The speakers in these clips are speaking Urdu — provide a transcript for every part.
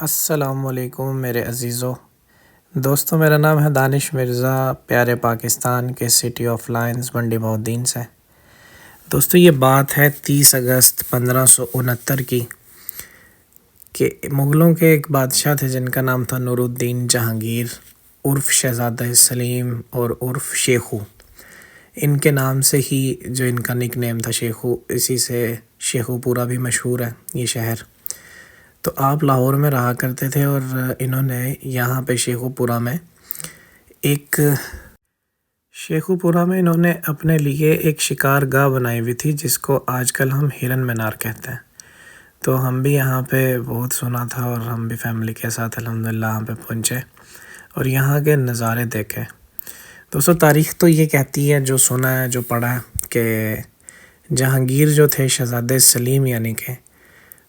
السلام علیکم میرے عزیزو دوستو، میرا نام ہے دانش مرزا، پیارے پاکستان کے سٹی آف لائنز منڈی بہاؤالدین سے۔ دوستو، یہ بات ہے 30 اگست 1569 کی کہ مغلوں کے ایک بادشاہ تھے جن کا نام تھا نور الدین جہانگیر عرف شہزادہ سلیم اور عرف شیخو۔ ان کے نام سے ہی جو ان کا نک نیم تھا شیخو، اسی سے شیخو پورہ بھی مشہور ہے یہ شہر۔ تو آپ لاہور میں رہا کرتے تھے اور انہوں نے یہاں پہ شیخو پورہ میں انہوں نے اپنے لیے ایک شکار گاہ بنائی ہوئی تھی جس کو آج کل ہم ہرن مینار کہتے ہیں۔ تو ہم بھی یہاں پہ بہت سنا تھا اور ہم بھی فیملی کے ساتھ الحمدللہ یہاں پہ پہنچے اور یہاں کے نظارے دیکھے۔ دوستو، تاریخ تو یہ کہتی ہے، جو سنا ہے جو پڑھا ہے، کہ جہانگیر جو تھے شہزادہ سلیم یعنی کہ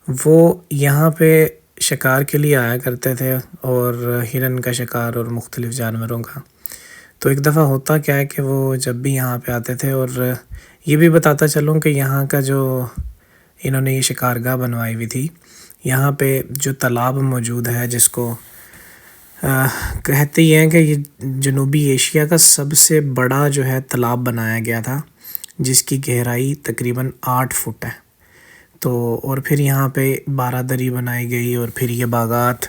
وہ یہاں پہ شکار کے لیے آیا کرتے تھے اور ہرن کا شکار اور مختلف جانوروں کا۔ تو ایک دفعہ ہوتا کیا ہے کہ وہ جب بھی یہاں پہ آتے تھے، اور یہ بھی بتاتا چلوں کہ یہاں کا جو انہوں نے یہ شکار گاہ بنوائی ہوئی تھی، یہاں پہ جو تالاب موجود ہے جس کو کہتے ہیں کہ یہ جنوبی ایشیا کا سب سے بڑا جو ہے تالاب بنایا گیا تھا، جس کی گہرائی تقریباً 8 فٹ ہے۔ تو اور پھر یہاں پہ بارہ بنائی گئی، اور پھر یہ باغات،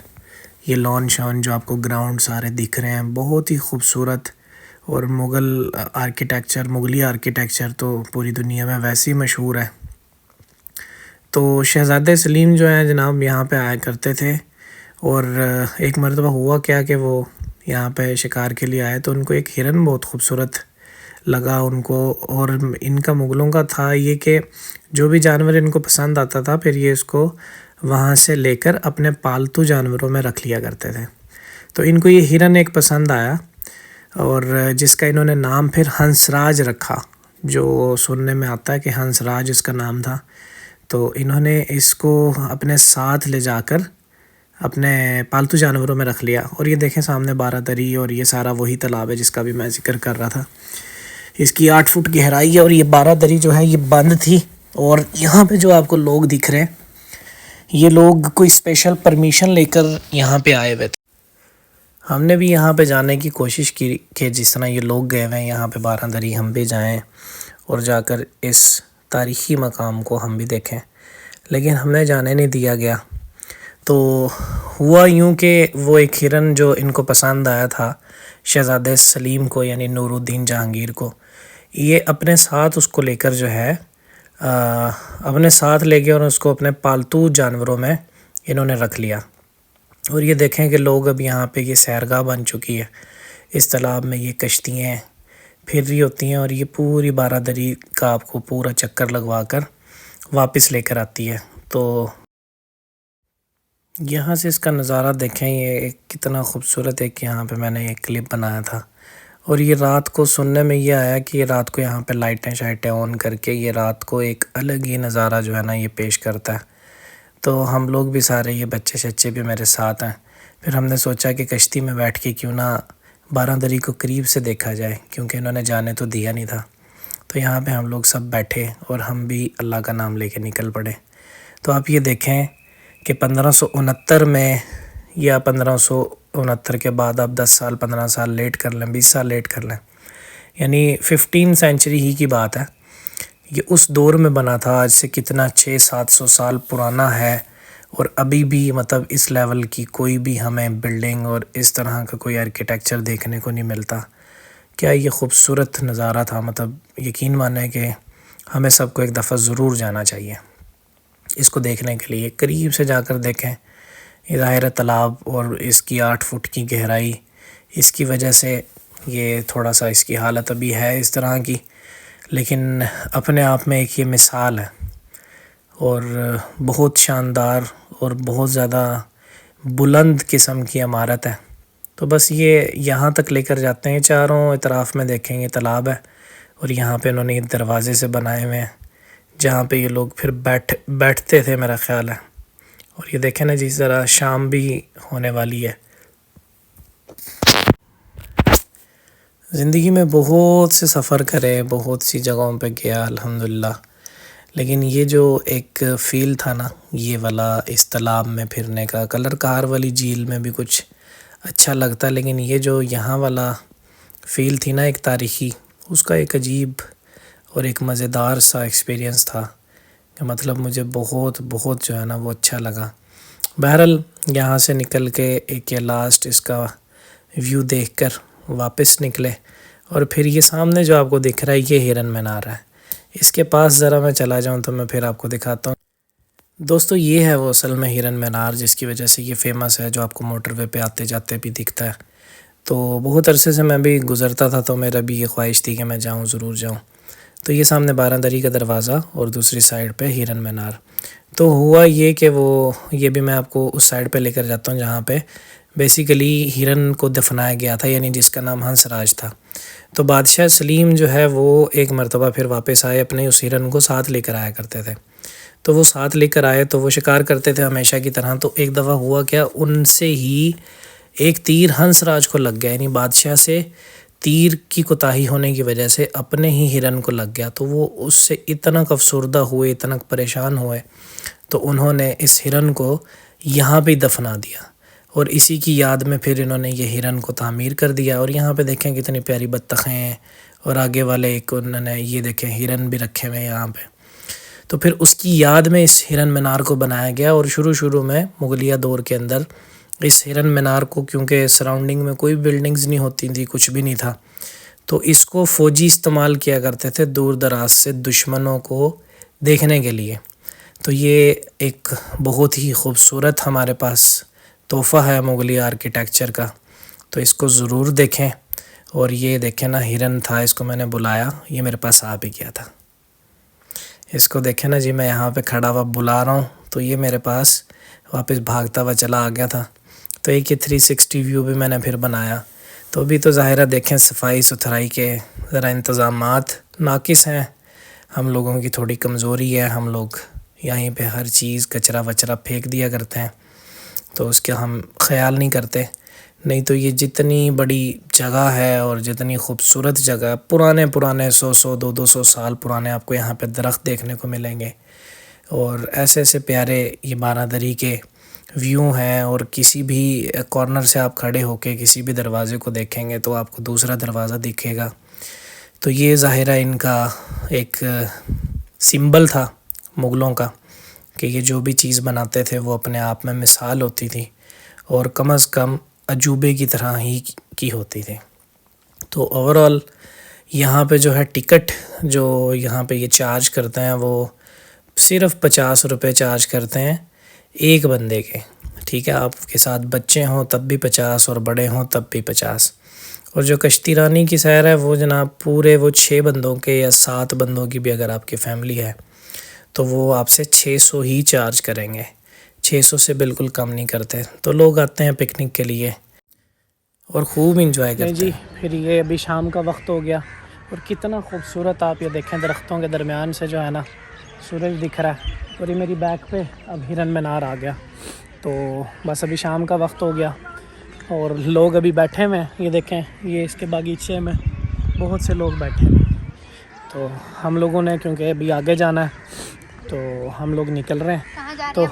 یہ لان شان جو آپ کو گراؤنڈ سارے دکھ رہے ہیں، بہت ہی خوبصورت۔ اور مغلی آرکیٹیکچر تو پوری دنیا میں ویسے ہی مشہور ہے۔ تو شہزادہ سلیم جو ہیں جناب یہاں پہ آیا کرتے تھے، اور ایک مرتبہ ہوا کیا کہ وہ یہاں پہ شکار کے لیے آئے تو ان کو ایک ہرن بہت خوبصورت لگا ان کو، اور ان کا مغلوں کا تھا یہ کہ جو بھی جانور ان کو پسند آتا تھا پھر یہ اس کو وہاں سے لے کر اپنے پالتو جانوروں میں رکھ لیا کرتے تھے۔ تو ان کو یہ ہرن ایک پسند آیا، اور جس کا انہوں نے نام پھر ہنس راج رکھا، جو سننے میں آتا ہے کہ ہنس راج اس کا نام تھا۔ تو انہوں نے اس کو اپنے ساتھ لے جا کر اپنے پالتو جانوروں میں رکھ لیا۔ اور یہ دیکھیں سامنے بارہ دری، اور یہ سارا وہی تالاب ہے جس کا بھی میں ذکر کر رہا تھا۔ اس کی 8 فٹ گہرائی ہے، اور یہ بارہ دری جو ہے یہ بند تھی۔ اور یہاں پہ جو آپ کو لوگ دکھ رہے ہیں، یہ لوگ کوئی اسپیشل پرمیشن لے کر یہاں پہ آئے ہوئے تھے۔ ہم نے بھی یہاں پہ جانے کی کوشش کی کہ جس طرح یہ لوگ گئے ہوئے ہیں یہاں پہ بارہ دری، ہم بھی جائیں اور جا کر اس تاریخی مقام کو ہم بھی دیکھیں، لیکن ہمیں جانے نہیں دیا گیا۔ تو ہوا یوں کہ وہ ایک ہرن جو ان کو پسند آیا تھا شہزادہ سلیم کو یعنی نور الدین جہانگیر کو، یہ اپنے ساتھ اس کو لے کر جو ہے اپنے ساتھ لے گئے اور اس کو اپنے پالتو جانوروں میں انہوں نے رکھ لیا۔ اور یہ دیکھیں کہ لوگ اب یہاں پہ یہ سیرگاہ بن چکی ہے، اس تالاب میں یہ کشتیاں پھر رہی ہوتی ہیں، اور یہ پوری بارہ دری کا آپ کو پورا چکر لگوا کر واپس لے کر آتی ہے۔ تو یہاں سے اس کا نظارہ دیکھیں، یہ کتنا خوبصورت ہے کہ یہاں پہ میں نے ایک کلپ بنایا تھا۔ اور یہ رات کو سننے میں یہ آیا کہ یہ رات کو یہاں پہ لائٹیں شائٹیں آن کر کے یہ رات کو ایک الگ ہی نظارہ جو ہے نا یہ پیش کرتا ہے۔ تو ہم لوگ بھی سارے، یہ بچے شچے بھی میرے ساتھ ہیں، پھر ہم نے سوچا کہ کشتی میں بیٹھ کے کیوں نہ بارہ دری کو قریب سے دیکھا جائے، کیونکہ انہوں نے جانے تو دیا نہیں تھا۔ تو یہاں پہ ہم لوگ سب بیٹھے اور ہم بھی اللہ کا نام لے کے نکل پڑے۔ تو آپ یہ دیکھیں کہ 1569 میں یا 1569 کے بعد آپ 10 سال 15 سال لیٹ کر لیں، 20 سال لیٹ کر لیں، یعنی 15 سینچری ہی کی بات ہے۔ یہ اس دور میں بنا تھا، آج سے کتنا 600-700 سال پرانا ہے، اور ابھی بھی مطلب اس لیول کی کوئی بھی ہمیں بلڈنگ اور اس طرح کا کوئی آرکیٹیکچر دیکھنے کو نہیں ملتا۔ کیا یہ خوبصورت نظارہ تھا، مطلب یقین مانیں کہ ہمیں سب کو ایک دفعہ ضرور جانا چاہیے اس کو دیکھنے کے لیے، قریب سے جا کر دیکھیں۔ یہ ظاہر تالاب اور اس کی 8 فٹ کی گہرائی، اس کی وجہ سے یہ تھوڑا سا اس کی حالت ابھی ہے اس طرح کی، لیکن اپنے آپ میں ایک یہ مثال ہے، اور بہت شاندار اور بہت زیادہ بلند قسم کی عمارت ہے۔ تو بس یہ یہاں تک لے کر جاتے ہیں، چاروں اطراف میں دیکھیں یہ تالاب ہے، اور یہاں پہ انہوں نے یہ دروازے سے بنائے ہوئے ہیں جہاں پہ یہ لوگ پھر بیٹھتے تھے میرا خیال ہے۔ اور یہ دیکھیں نا جس طرح شام بھی ہونے والی ہے۔ زندگی میں بہت سے سفر کرے، بہت سی جگہوں پہ گیا الحمدللہ، لیکن یہ جو ایک فیل تھا نا یہ والا اس تالاب میں پھرنے کا، کلر کار والی جھیل میں بھی کچھ اچھا لگتا، لیکن یہ جو یہاں والا فیل تھی نا ایک تاریخی، اس کا ایک عجیب اور ایک مزیدار سا ایکسپیرینس تھا کہ مطلب مجھے بہت بہت جو ہے نا وہ اچھا لگا۔ بہرحال یہاں سے نکل کے ایک یہ لاسٹ اس کا ویو دیکھ کر واپس نکلے، اور پھر یہ سامنے جو آپ کو دکھ رہا ہے یہ ہرن مینار ہے۔ اس کے پاس ذرا میں چلا جاؤں تو میں پھر آپ کو دکھاتا ہوں۔ دوستو یہ ہے وہ اصل میں ہرن مینار، جس کی وجہ سے یہ فیمس ہے، جو آپ کو موٹر وے پہ آتے جاتے بھی دکھتا ہے۔ تو بہت عرصے سے میں بھی گزرتا تھا تو میرا بھی یہ خواہش تھی کہ میں جاؤں، ضرور جاؤں۔ تو یہ سامنے 12 دری کا دروازہ اور دوسری سائڈ پہ ہرن مینار۔ تو ہوا یہ کہ یہ بھی میں آپ کو اس سائڈ پہ لے کر جاتا ہوں جہاں پہ بیسیکلی ہرن کو دفنایا گیا تھا، یعنی جس کا نام ہنس راج تھا۔ تو بادشاہ سلیم جو ہے وہ ایک مرتبہ پھر واپس آئے، اپنے اس ہرن کو ساتھ لے کر آیا کرتے تھے۔ تو وہ ساتھ لے کر آئے تو وہ شکار کرتے تھے ہمیشہ کی طرح۔ تو ایک دفعہ ہوا کیا، ان سے ہی ایک تیر ہنس راج کو لگ گیا، یعنی بادشاہ سے تیر کی کوتاہی ہونے کی وجہ سے اپنے ہی ہرن کو لگ گیا۔ تو وہ اس سے اتنا افسردہ ہوئے، اتنا پریشان ہوئے، تو انہوں نے اس ہرن کو یہاں پہ دفنا دیا، اور اسی کی یاد میں پھر انہوں نے یہ ہرن کو تعمیر کر دیا۔ اور یہاں پہ دیکھیں کتنی پیاری بطخیں ہیں، اور آگے والے ایک انہوں نے یہ دیکھیں ہرن بھی رکھے ہوئے یہاں پہ۔ تو پھر اس کی یاد میں اس ہرن مینار کو بنایا گیا، اور شروع میں مغلیہ دور کے اندر اس ہرن مینار کو، کیونکہ سراؤنڈنگ میں کوئی بلڈنگز نہیں ہوتی تھی، کچھ بھی نہیں تھا، تو اس کو فوجی استعمال کیا کرتے تھے دور دراز سے دشمنوں کو دیکھنے کے لیے۔ تو یہ ایک بہت ہی خوبصورت ہمارے پاس تحفہ ہے مغلیہ آرکیٹیکچر کا، تو اس کو ضرور دیکھیں۔ اور یہ دیکھیں نا ہرن تھا، اس کو میں نے بلایا، یہ میرے پاس آ بھی گیا تھا۔ اس کو دیکھیں نا جی، میں یہاں پہ کھڑا ہوا بلا رہا ہوں تو یہ میرے پاس واپس بھاگتا ہوا چلا آ گیا تھا۔ تو ایک 360 ویو بھی میں نے پھر بنایا۔ تو ابھی تو ظاہرہ دیکھیں صفائی ستھرائی کے ذرا انتظامات ناقص ہیں، ہم لوگوں کی تھوڑی کمزوری ہے، ہم لوگ یہیں پہ ہر چیز کچرا وچرا پھینک دیا کرتے ہیں، تو اس کا ہم خیال نہیں کرتے۔ نہیں تو یہ جتنی بڑی جگہ ہے اور جتنی خوبصورت جگہ، پرانے 100 200 سال پرانے آپ کو یہاں پہ درخت دیکھنے کو ملیں گے، اور ایسے پیارے یہ 12 دری کے ویو ہیں، اور کسی بھی کارنر سے آپ کھڑے ہو کے کسی بھی دروازے کو دیکھیں گے تو آپ کو دوسرا دروازہ دکھے گا۔ تو یہ ظاہرہ ان کا ایک سمبل تھا مغلوں کا، کہ یہ جو بھی چیز بناتے تھے وہ اپنے آپ میں مثال ہوتی تھی، اور کم از کم عجوبے کی طرح ہی کی ہوتی تھی۔ تو اوورآل یہاں پہ جو ہے ٹکٹ جو یہاں پہ یہ چارج کرتے ہیں وہ صرف 50 روپے چارج کرتے ہیں ایک بندے کے، ٹھیک ہے۔ آپ کے ساتھ بچے ہوں تب بھی 50، اور بڑے ہوں تب بھی 50۔ اور جو کشتی رانی کی سیر ہے وہ جناب پورے وہ 6 بندوں کے یا 7 بندوں کی بھی اگر آپ کی فیملی ہے تو وہ آپ سے 600 ہی چارج کریں گے، 600 سے بالکل کم نہیں کرتے۔ تو لوگ آتے ہیں پکنک کے لیے اور خوب انجوائے کرتے ہیں جی۔ پھر یہ ابھی شام کا وقت ہو گیا، اور کتنا خوبصورت آپ یہ دیکھیں درختوں کے درمیان سے جو ہے نا سورج دکھ رہا ہے، اور یہ میری بیک پہ اب ہرن مینار آ گیا۔ تو بس ابھی شام کا وقت ہو گیا اور لوگ ابھی بیٹھے ہوئے ہیں، یہ دیکھیں یہ اس کے باغیچے میں بہت سے لوگ بیٹھے ہیں۔ تو ہم لوگوں نے کیونکہ ابھی آگے جانا ہے تو ہم لوگ نکل رہے ہیں۔ تو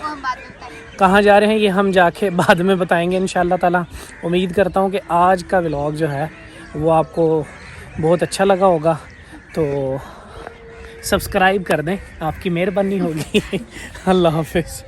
کہاں جا رہے ہیں یہ ہم جا کے بعد میں بتائیں گے انشاءاللہ تعالی۔ امید کرتا ہوں کہ آج کا ولاگ جو ہے وہ آپ کو بہت اچھا لگا ہوگا، تو سبسکرائب کر دیں، آپ کی مہربانی ہوگی۔ اللہ حافظ۔